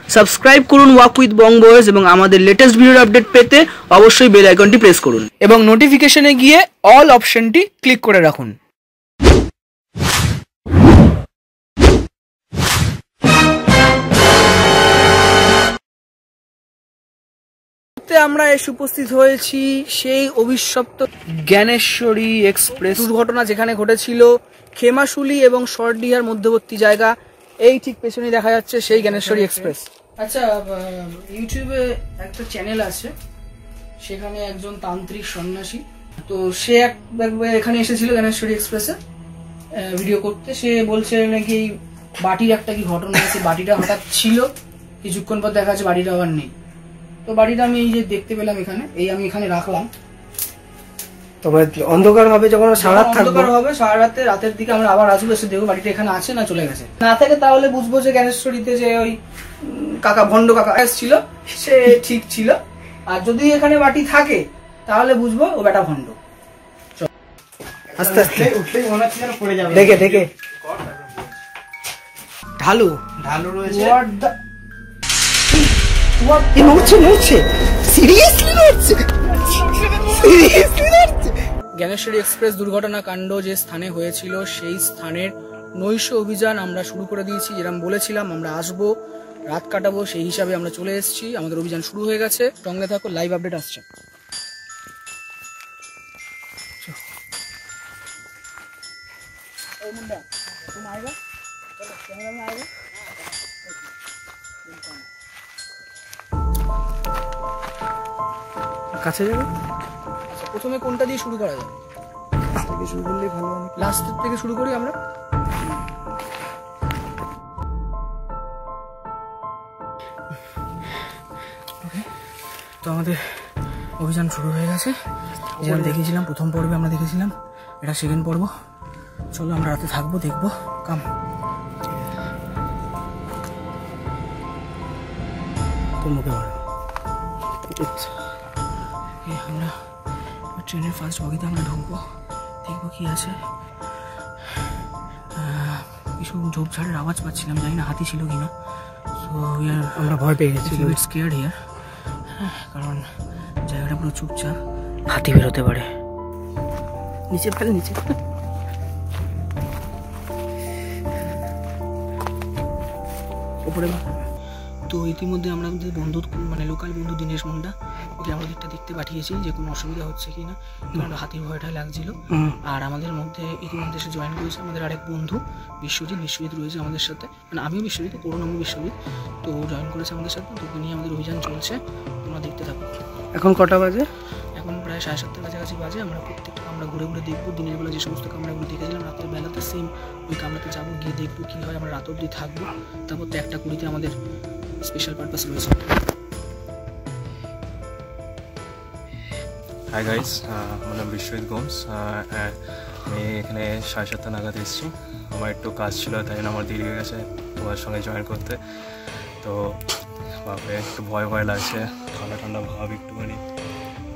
Subscribe করুন walk with Bong boys এবং আমাদের লেটেস্ট ভিডিওর আপডেট পেতে অবশ্যই বেল আইকনটি প্রেস করুন এবং নোটিফিকেশনে গিয়ে অল অপশনটি ক্লিক করে রাখুন। আমরা এসে উপস্থিত হয়েছি সেই অভিশপ্ত জ্ঞানেশ্বরী এক্সপ্রেস দুর্ঘটনা যেখানে ঘটেছিল খেমাশুলি এবং সরডিহার মধ্যবর্তী জায়গা, এই ঠিক পেছনে দেখা যাচ্ছে সেই জ্ঞানেশ্বরী এক্সপ্রেস। আচ্ছা, ইউটিউবে একটা চ্যানেল আছে, সেখানে একজন তান্ত্রিক সন্ন্যাসী, তো সে এখানে এসেছিল জ্ঞানেশ্বরী এক্সপ্রেসে ভিডিও করতে। সে বলছে নাকি এই বাটির একটা কি ঘটনা আছে, বাটিটা হঠাৎ ছিল, কিছুক্ষণ পর দেখা যাচ্ছে বাটিটা আবার নেই। তো বাড়িটা আমি এই যে দেখতে পেলাম এখানে, এই আমি এখানে রাখলাম। তবে অন্ধকার হবে, যখন অন্ধকার হবে সারা রাতে, রাতের দিকে আমরা আবার আসবো, এসে দেখবো বাড়িটা এখানে আছে না চলে গেছে। না থাকে তাহলে বুঝবো যে জ্ঞানেশ্বরীতে যে ওই কাকা ভণ্ড কাকা এসেছিল সে ঠিক ছিল, আর যদি এখানে বাটি থাকে তাহলে বুঝবো ও বেটা ভণ্ড। আস্তে আস্তে উঠলেই মনে হচ্ছে যেন পড়ে যাবে। দেখে দেখে ঢালু ঢালু রয়েছে। জ্ঞানেশ্বরী এক্সপ্রেস দুর্ঘটনা কাণ্ড যে স্থানে হয়েছিল সেই স্থানের নৈশ অভিযান আমরা শুরু করে দিয়েছি। যেরকম বলেছিলাম আমরা আসবো, রাত কাটাবো, সেই হিসাবে আমরা চলে এসেছি। আমাদের অভিযান শুরু হয়ে গেছে, সঙ্গে থাকো, লাইভ আপডেট আসছে। কাছে যাবে। আচ্ছা, প্রথমে কোনটা দিয়ে শুরু করা যায়? থেকে শুরু করলেই ভালো হবে। লাস্ট থেকে শুরু করি আমরা। তো আমাদের অভিযান শুরু হয়ে গেছে। যেমন দেখেছিলাম প্রথম পর্বে আমরা দেখেছিলাম, এটা সেকেন্ড পর্ব। চলো আমরা রাতে থাকবো, দেখবো। কাম তোর মুখে বলো। আমরা ট্রেনের ফার্স্ট বগিতে আমরা ঢুকবো, দেখবো কি আছে। কিছু ঝোপঝাড়ের আওয়াজ পাচ্ছিলাম, জানি না হাতি ছিল কিনা। সো আমরা ভয় পেয়ে গেছি, স্কেয়ার্ড হিয়ার, কারণ জায়গাটা পুরো চুপচাপ, হাতি বেরোতে পারে। নিচে ফেলে, নিচে উপরে। তো ইতিমধ্যে আমরা আমাদের বন্ধু, মানে লোকাল বন্ধু দীনেশ মুন্ডা, ওকে আমরা দিকটা দেখতে পাঠিয়েছি যে কোনো অসুবিধা হচ্ছে কিনা, কারণ হাতির ভয়টা লাগছিল। আর আমাদের মধ্যে ইতিমধ্যে এসে জয়েন করেছে আমাদের আরেক বন্ধু বিশ্বজিৎ রয়েছে আমাদের সাথে, মানে আমিও বিশ্বজিৎ, পুরোনামও বিশ্বজিৎ, তো জয়েন করেছে আমাদের সাথে। তোকে নিয়ে আমাদের অভিযান চলছে, তোমরা দেখতে থাকো। এখন কটা বাজে? এখন প্রায় 7:30 কাছাকাছি বাজে। আমরা আমরা ঘুরে ঘুরে দেখবো, দিনের বেলা যে সমস্ত কামরাগুলো দেখেছিলাম, রাতের বেলাতে সেম ওই কামরাতে যাবো, গিয়ে দেখবো কী হয়। আমরা রাত অবধি থাকবো, তারপর তো 1:20 আমাদের স্পেশাল পারপাস রয়েছে। হাই গাইস, আমার নাম বিশ্বজিৎ গোমস। আমি এখানে 7:30 নাগাদ এসেছি। আমার একটু কাজ ছিল, তাই জন্য আমার দেরি হয়ে গেছে তোমার সঙ্গে জয়েন করতে। তো ভাবে একটু ভয় ভয় লাগছে, ঠান্ডা ঠান্ডা ভাব একটুখানি,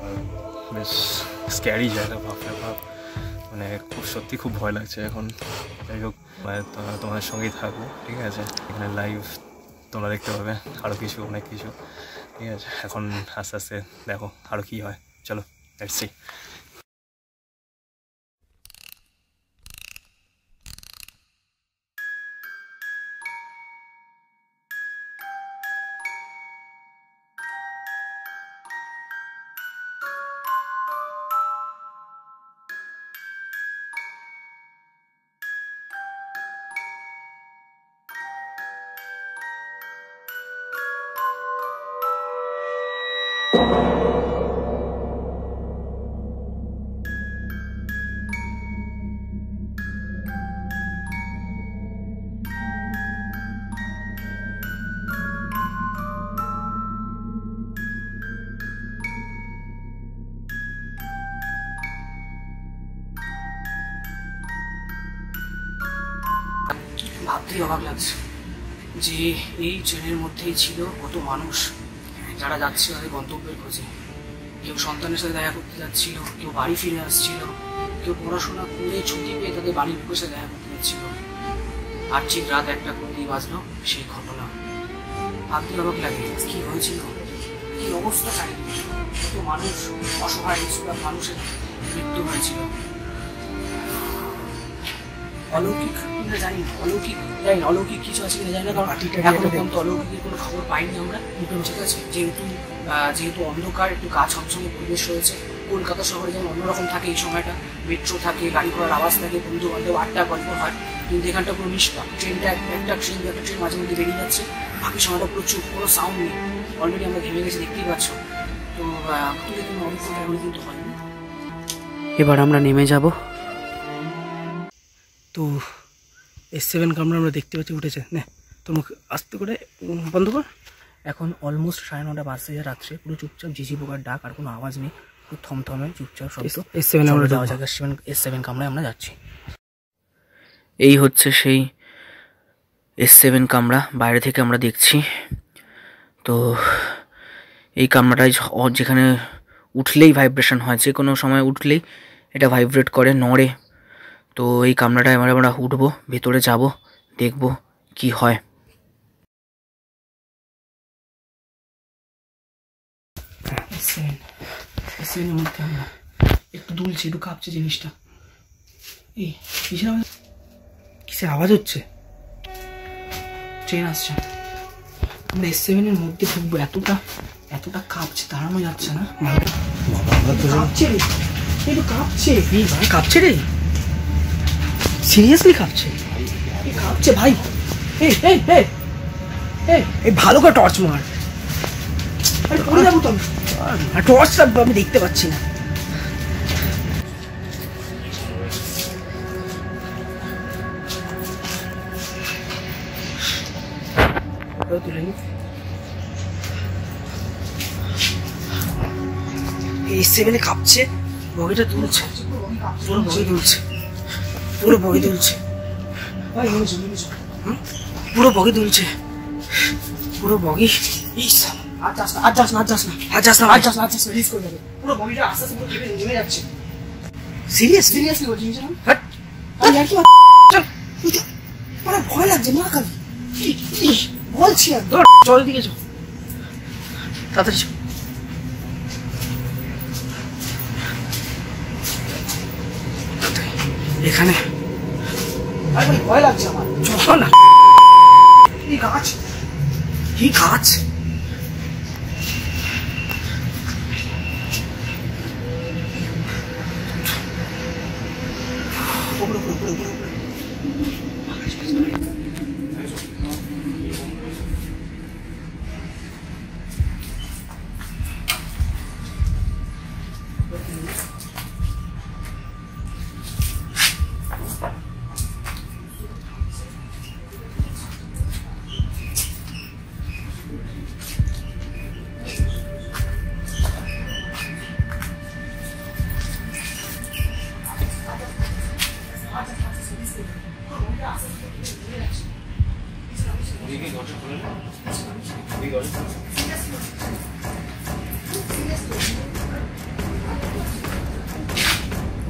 আর বেশ স্ক্যারি জায়গা, ভাবলে ভাব, মানে খুব সত্যি খুব ভয় লাগছে এখন। যাই হোক, তোমার সঙ্গেই থাকবো, ঠিক আছে? এখানে লাইভ তোমরা দেখতে পাবে আরও কিছু, অনেক কিছু, ঠিক আছে? এখন আস্তে আস্তে দেখো আরও কী হয়, চলো লেটস সি। ভাবতেই অবাক লাগছে যে এই ট্রেনের মধ্যেই ছিল কত মানুষ যারা যাচ্ছে তাদের গন্তব্যের খোঁজে। কেউ সন্তানের সাথে দেখা করতে যাচ্ছিল, কেউ বাড়ি ফিরে আসছিল, কেউ পড়াশোনা করে ছুটি পেয়ে তাদের বাড়ির বসে দেখা করতে যাচ্ছিল। আর ঠিক রাত 1টা 20 বাজলো সেই ঘটনা। ভাবতে অবাক লাগে কি হয়েছিল, কি অবস্থা চারিদিকে, কত মানুষ অসহায় নিষ্পাপ মানুষের মৃত্যু হয়েছিল। অলৌকিক আমরা জানি না, অলৌকিক কিছু আছে কিনা জানি না, কারণ এখনো পর্যন্ত অলৌকিকের কোনো খবর পাইনি আমরা। ঠিক আছে, যেহেতু অন্ধকার, একটু গা ছমছমে পরিবেশ রয়েছে। কলকাতা শহরে যেমন অন্যরকম থাকে এই সময়টা, মেট্রো থাকে, গাড়ি ঘোড়ার আওয়াজ থাকে, বন্ধু বান্ধব আড্ডা গল্প হয়, কিন্তু এখানটা পুরো নিষ্পাপ। ট্রেন মাঝে মধ্যে বেরিয়ে যাচ্ছে, বাকি সময়টা প্রচুর, কোনো সাউন্ড নেই। অলরেডি আমরা ঘেমে গেছি, দেখতেই পাচ্ছ। তো কোনো অভিজ্ঞতা এখনো কিন্তু হয়নি। এবার আমরা নেমে যাব। তো S7 কামরা আমরা দেখতে পাচ্ছি উঠেছে। না তোর মুখ আস্তে করে বন্ধ কর। এখন অলমোস্ট 9:30 বাজে রাত্রে, পুরো চুপচাপ, ঝিঝি পোকার ডাক, আর কোনো আওয়াজ নেই, পুরো থমথমে চুপচাপ শব্দ। S7 আমরা যাওয়া যাক, S7 কামরায় আমরা যাচ্ছি। এই হচ্ছে সেই S7 কামরা, বাইরে থেকে আমরা দেখছি। তো এই কামরাটায় যেখানে উঠলেই ভাইব্রেশন হয়, যে কোনো সময় উঠলেই এটা ভাইব্রেট করে, নড়ে। তো এই কামরাটায় আমরা উঠবো, ভেতরে যাব, দেখব কি হয়। S7 এর মধ্যে আমরা একটু দুলছি, একটু কাঁপছে জিনিসটা। এই কিসের আওয়াজ হচ্ছে? ট্রেন আসছে। আমরা S7 এর মধ্যে ঢুকবো, এতটা কাঁপছে, দাঁড়ানো যাচ্ছে না। কাঁপছে রে, একটু কাঁপছে। এই ভাই কাঁপছে রে, সিরিয়াসলি কাঁপছে, কাঁপছে ভাই। এই ভালো করে টর্চ মার। পড়ে যাবো তো, টর্চটা আমি দেখতে পাচ্ছি না। তুলে নি S7 কাঁপছে, বগিটা দুলছে, পুরো বগি দুলছে, পুরো বগি দুলছে, পুরো বগি দুলছে, পুরো বগি। সিরিয়াসলি ভয় লাগছে না খালি বলছি। চল দিকে চল, তাড়াতাড়ি চল। এখানে ভয় লাগছে আমার, চল না। এই গাছ, কি গাছ?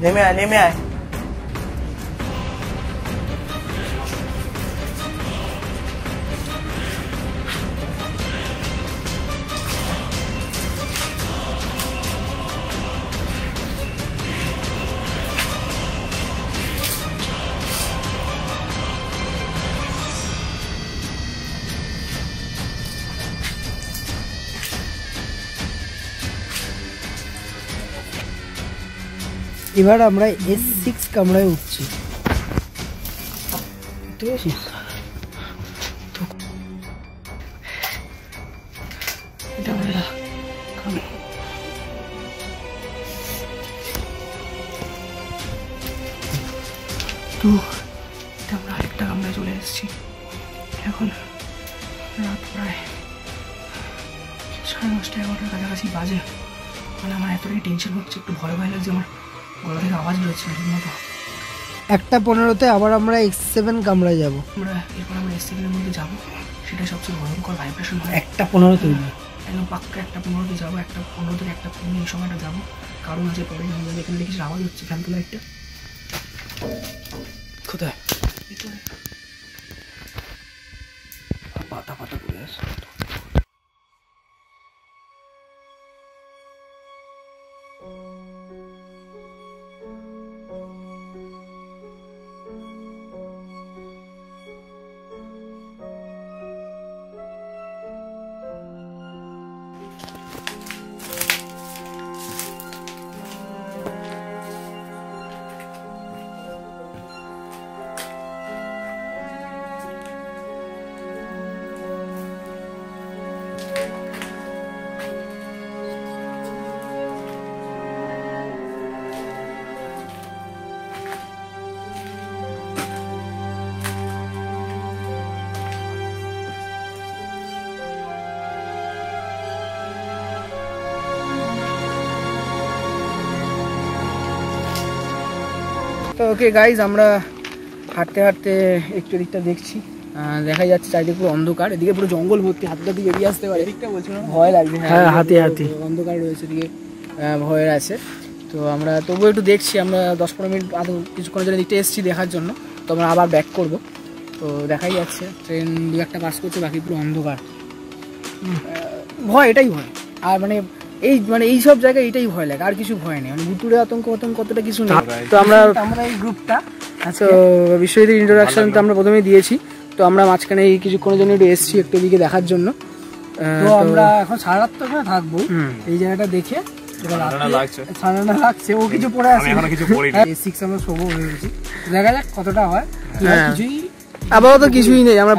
নেমে আয়, নেমে আয়। এবার আমরা S6 কামরায় উঠছি। তো আমরা আরেকটা কামরায় চলে এসেছি। এখন রাত প্রায় 9:30 11টার কাছাকাছি বাজে। মানে আমার এতটাই টেনশন হচ্ছে, একটু ভয় লাগছে, আমার গলা থেকে আওয়াজ রয়েছে ঠিকমতো। 1:15 আবার আমরা S7 কামরায় যাব। এরপর আমরা S7 এর মধ্যে যাবো, সেটা সবচেয়ে ভয়ঙ্কর ভাইব্রেশন হয়। 1:15 তৈরি, একদম পাক্কা 1:15 যাবো, 1:15 থেকে 1:15 এই সময়টা যাবো। কারণ আছে পরে আমাদের এখানে দেখি আওয়াজ হচ্ছে, ফ্যান তোলা একটা কোথায় ভিতরে পাতা পাতা পড়ে আছে। তো ওকে গাইজ, আমরা হাঁটতে হাঁটতে একটু দিকটা দেখছি, দেখা যাচ্ছে চারিদিকে পুরো অন্ধকার, এদিকে পুরো জঙ্গল ভর্তি, হাতিটা দিকে বেরিয়ে আসতে পারে, এদিকটা বলছিলাম ভয় লাগছে। হ্যাঁ হাতি অন্ধকার রয়েছে এদিকে, ভয়ের আছে। তো আমরা তবুও একটু দেখছি, আমরা 10-15 মিনিট কিছুক্ষণের জন্য দিকটা এসেছি দেখার জন্য, তো আমরা আবার ব্যাক করব। তো দেখাই যাচ্ছে ট্রেন দু একটা পাস করছে, বাকি পুরো অন্ধকার, ভয়, এটাই ভয়। আর মানে এই সব জায়গায় এইটাই ভয় লাগে, আর কিছু ভয় নেই, মানে ভুতুড়ে আতঙ্ক কতটা কিছু নেই। তো আমরা এই গ্রুপটা, তো বিশ্বজিতের ইন্ট্রোডাকশন তো আমরা প্রথমেই দিয়েছি। তো আমরা মাঝখানে এই কিছুক্ষণের জন্য একটু এসেছি একটু দিকে দেখার জন্য। তো আমরা এখন সারা রাত তো এখানে থাকবো, এই জায়গাটা দেখে ঠান্ডা লাগছে, ও কিছু পরে আছে, আমরা শোবো হয়ে গেছি, দেখা যাক কতটা হয়। কিছুই আপাতত কিছুই নেই, আমরা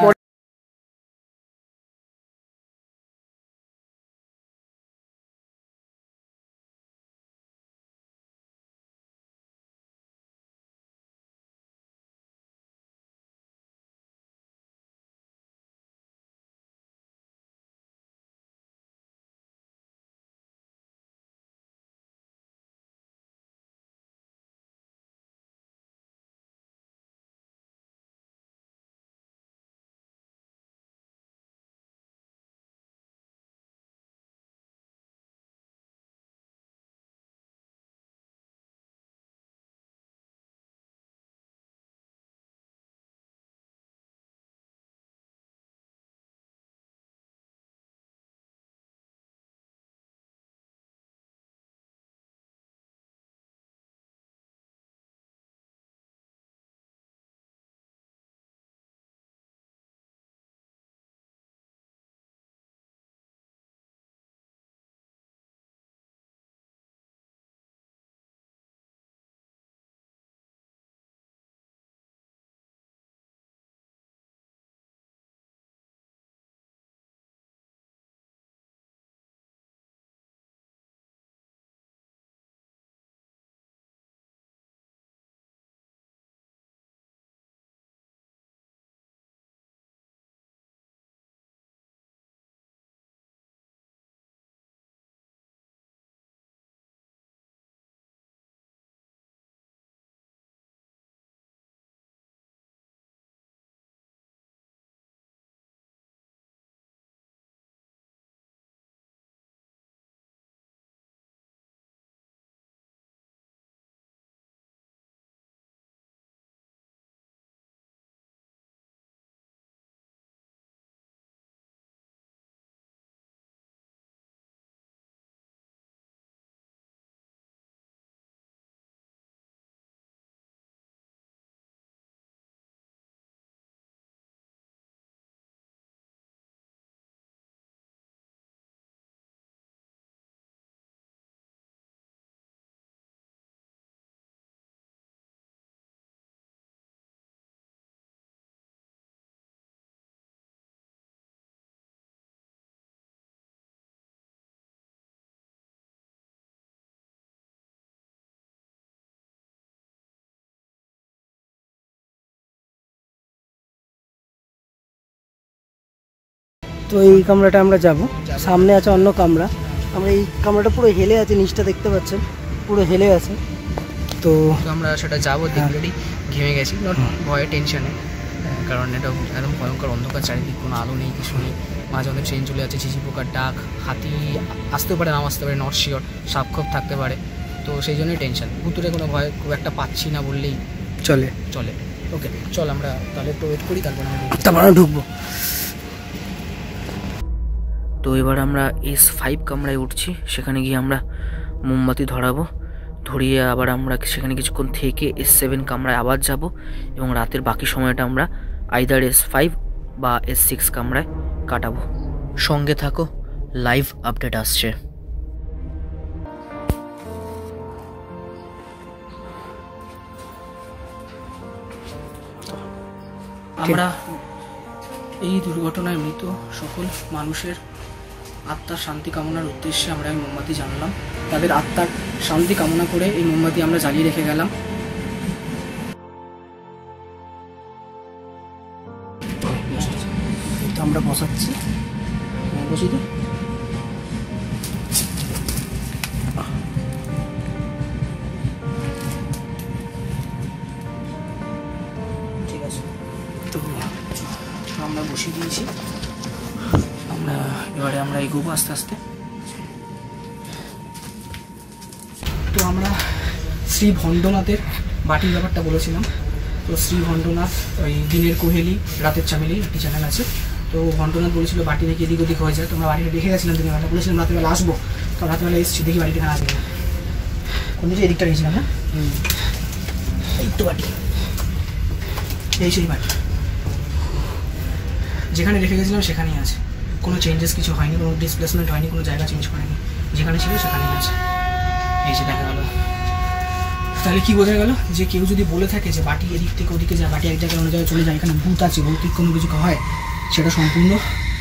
তো এই কামরাটা আমরা যাব, সামনে আছে অন্য কামরা, আমরা এই কামরাটা পুরো হেলে আছে, নিচটা দেখতে পাচ্ছেন পুরো হেলে আছে। তো আমরা সেটা যাবো, অলরেডি ঘেমে গেছি, ভয়ে টেনশনে, কারণ এটা একদম ভয়ঙ্কর অন্ধকার, চারিদিক কোনো আলো নেই, কিছু নেই, মাঝে মধ্যে ট্রেন চলে যাচ্ছে, ঝিঝি পোকার ডাক, হাতি আসতেও পারে নাও আসতে পারে, নট শিওর, সাপ খোপ থাকতে পারে, তো সেই জন্যই টেনশন। ভুতুরে কোনো ভয় খুব একটা পাচ্ছি না বললেই চলে। ওকে চল, আমরা তাহলে একটু ওয়েট করি, তারপর আমরা ঢুকবো। তো এবার আমরা S5 কামরায় উঠছি, সেখানে গিয়ে আমরা মোমবাতি ধরিয়ে আবার আমরা সেখানে কিছুক্ষণ থেকে S7 কামরায় আবার যাব, এবং রাতের বাকি সময়টা আমরা আইদার S5 বা S6 কামরায় কাটাবো। সঙ্গে থাকো, লাইভ আপডেট আসছে। আমরা এই দুর্ঘটনায় মৃত সকল মানুষের আত্মার শান্তি কামনার উদ্দেশ্যে আমরা এই মোমবাতি জ্বালালাম, তাদের আত্মার শান্তি কামনা করে এই মোমবাতি আমরা জ্বালিয়ে রেখে গেলাম। তো আমরা বসাচ্ছি, বসিয়ে দিই। বসিয়ে দিয়েছি। এবারে আমরা এগোবো আস্তে আস্তে। তো আমরা শ্রী ভণ্ডনাথের বাটির ব্যাপারটা বলেছিলাম। তো শ্রী ভণ্ডনাথ ওই দিনের কোহেলি রাতের চামেলি একটি চ্যানেল আছে। তো ভণ্ডনাথ বলেছিল বাটি নাকি এদিক ওদিক হয়ে যায়। তো আমরা বাড়িটা দেখে গেছিলাম দিনের বেলা, বলেছিলাম রাতেরবেলা আসবো। তো রাতেরবেলা এসেছি, দেখি বাড়িটা এখানে আসবে না। কোন দিকে এদিকটা গেছিলাম না, এই তো বাটি, এই সেই বাটি যেখানে রেখে গেছিলাম সেখানেই আছে। কোনো চেঞ্জেস কিছু হয়নি, কোনো ডিসপ্লেসমেন্ট হয়নি, কোনো জায়গা চেঞ্জ করেনি, যেখানে ছিল সেখানেই আছে। এই যে দেখা গেল। তাহলে কি বোঝা গেল, যে কেউ যদি বলে থাকে যে বাটি এদিক থেকে ওদিকে যায়, বাটি এক জায়গায় অন্য জায়গায় চলে যায়, এখানে ভূত আছে, ভৌতিক কোনো কিছু হয়, সেটা সম্পূর্ণ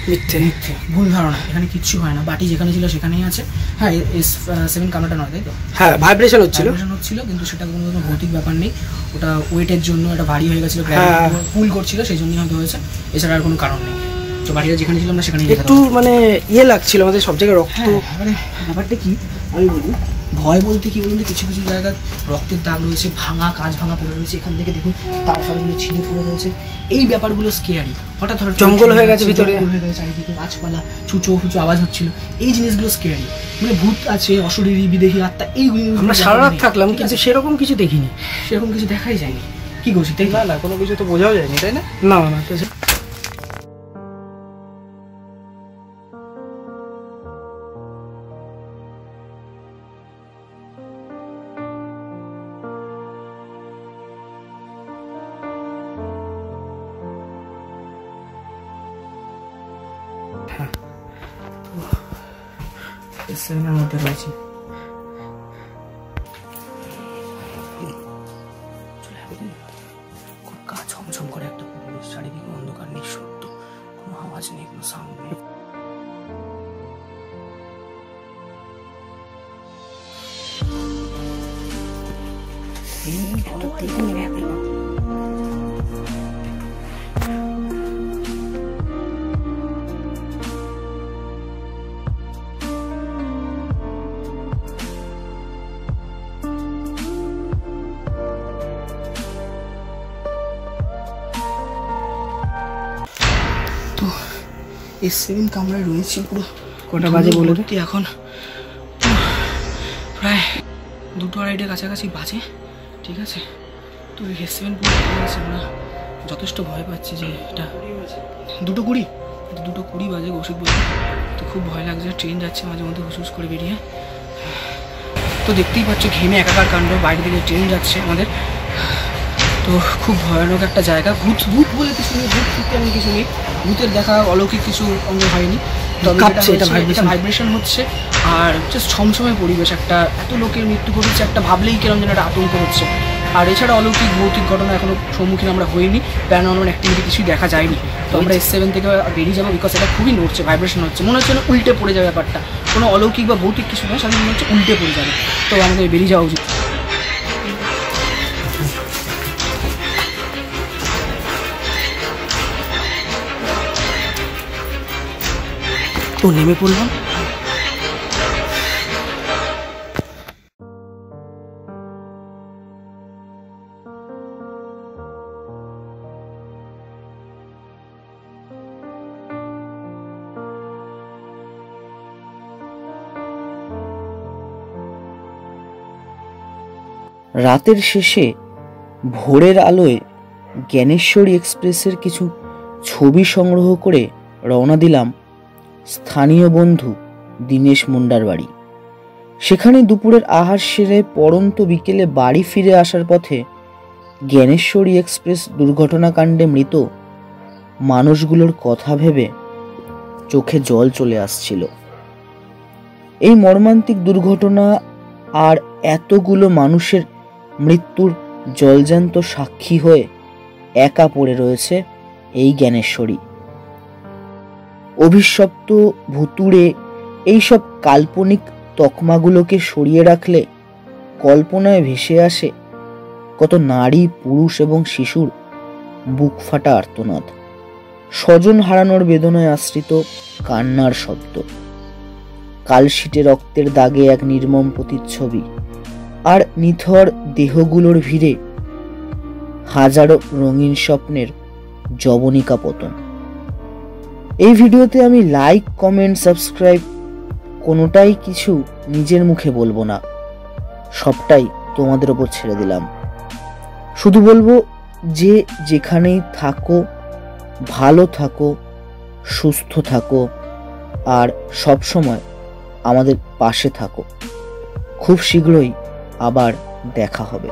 মিথ্যে, ভুল ধারণা। এখানে কিচ্ছু হয় না, বাটি যেখানে ছিল সেখানেই আছে। হ্যাঁ, S7 কামড়াটা নয়, তাই তো? হ্যাঁ, ভাইব্রেশন হচ্ছিল, কিন্তু সেটা কোনো ভৌতিক ব্যাপার নেই। ওটা ওয়েটের জন্য এটা ভারী হয়ে গেছিলো, পুল করছিল, সেই জন্যই হয়তো হয়েছে, এছাড়া আর কোনো কারণ নেই। তো বাড়িটা যেখানে ছিলাম না সেখানে একটু মানে লাগছিল আমাদের সব জায়গায় রক্ত। মানে ব্যাপারটা কি আমি বলি, ভয় বলতে কি বলুন, কিছু কিছু জায়গায় রক্তের দাগ রয়েছে, ভাঙা কাঁচ ভাঙা পড়ে রয়েছে, এখান থেকে দেখুন তার ফারগুলো ছিঁড়ে পড়ে রয়েছে। এই ব্যাপারগুলো স্কেয়ারি। হঠাৎ হঠাৎ জঙ্গল হয়ে গেছে, ভিতরে হয়ে গেছে, চারিদিকে গাছপালা, চুচো ফুচো আওয়াজ হচ্ছিল, এই জিনিসগুলো স্কেয়ারি। মানে ভূত আছে, অশরীরী বিদেহী আত্মা, এইগুলো আমরা সারা রাত থাকলাম কিন্তু সেরকম কিছু দেখিনি, সেরকম কিছু দেখাই যায়নি। কি করছি তাই না, কোনো কিছু তো বোঝাও যায়নি, তাই না? না না, তো S7-এর মধ্যে রয়েছে। খুব গা ছমছম করে একটা পরিবেশ, চারিদিকে অন্ধকার, নিঃশব্দ, কোনো আওয়াজ নেই, কোনো সাউন্ড নেই। S7 কামরায় রয়েছি পুরো। কটা বাজে বলে দে? এখন প্রায় 2-2:30 কাছাকাছি বাজে, ঠিক আছে? তো S7 পুরো আছে, আমরা যথেষ্ট ভয় পাচ্ছি যে এটা 2:20 বাজে কৌশিক বলছে। তো খুব ভয় লাগছে, ট্রেন যাচ্ছে মাঝে মধ্যে হুসুস করে বেরিয়ে। তো দেখতেই পাচ্ছ ঘেমে একাকার কাণ্ড, বাইরে থেকে ট্রেন যাচ্ছে আমাদের। তো খুব ভয়ানক একটা জায়গা। ভূত বলে কিছু নেই, ভূত তেমন কিছু নেই, ভূতের দেখা অলৌকিক কিছু অঙ্গ হয়নি। তবে এটা ভাইব্রেশন হচ্ছে, আর জাস্ট ছমছমের পরিবেশ। একটা এত লোকের মৃত্যু ঘটেছে, একটা ভাবলেই কেরম যেন একটা আতঙ্ক হচ্ছে। আর এছাড়া অলৌকিক ভৌতিক ঘটনা এখনো সম্মুখীন আমরা হইনি, প্যারানর্মাল অ্যাক্টিভিটি কিছুই দেখা যায়নি। তো আমরা S7 থেকে বেরিয়ে যাবো, বিকজ এটা খুবই নড়ছে, ভাইব্রেশন হচ্ছে, মনে হচ্ছে না উল্টে পড়ে যাবে ব্যাপারটা। কোনো অলৌকিক বা ভৌতিক কিছু নয়, সাধারণ মনে হচ্ছে উল্টে পড়ে যাবে। তো আমাদের বেরিয়ে যাওয়া উচিত। তো নেমে পড়লাম। রাতের শেষে ভোরের আলোয় জ্ঞানেশ্বরী এক্সপ্রেসের কিছু ছবি সংগ্রহ করে রওনা দিলাম স্থানীয় বন্ধু দীনেশ মুন্ডার বাড়ি। সেখানে দুপুরের আহার সেরে পড়ন্ত বিকেলে বাড়ি ফিরে আসার পথে জ্ঞানেশ্বরী এক্সপ্রেস দুর্ঘটনাকাণ্ডে মৃত মানুষগুলোর কথা ভেবে চোখে জল চলে আসছিল। এই মর্মান্তিক দুর্ঘটনা আর এতগুলো মানুষের মৃত্যুর জলজ্যান্ত সাক্ষী হয়ে একা পড়ে রয়েছে এই জ্ঞানেশ্বরী। অভিশপ্ত ভুতুড়ে এইসব কাল্পনিক তকমাগুলোকে সরিয়ে রাখলে কল্পনায় ভেসে আসে কত নারী, পুরুষ এবং শিশুর বুক ফাটা আর্তনাদ, স্বজন হারানোর বেদনায় আশ্রিত কান্নার শব্দ, কালশিটে রক্তের দাগে এক নির্মম প্রতিচ্ছবি, আর নিথর দেহগুলোর ভিড়ে হাজারো রঙিন স্বপ্নের জবনিকা পতন। এই ভিডিওতে আমি লাইক, কমেন্ট, সাবস্ক্রাইব কোনোটাই কিছু নিজের মুখে বলবো না, সবটাই তোমাদের ওপর ছেড়ে দিলাম। শুধু বলবো যে যেখানেই থাকো ভালো থাকো, সুস্থ থাকো, আর সব সময় আমাদের পাশে থাকো। খুব শীঘ্রই আবার দেখা হবে।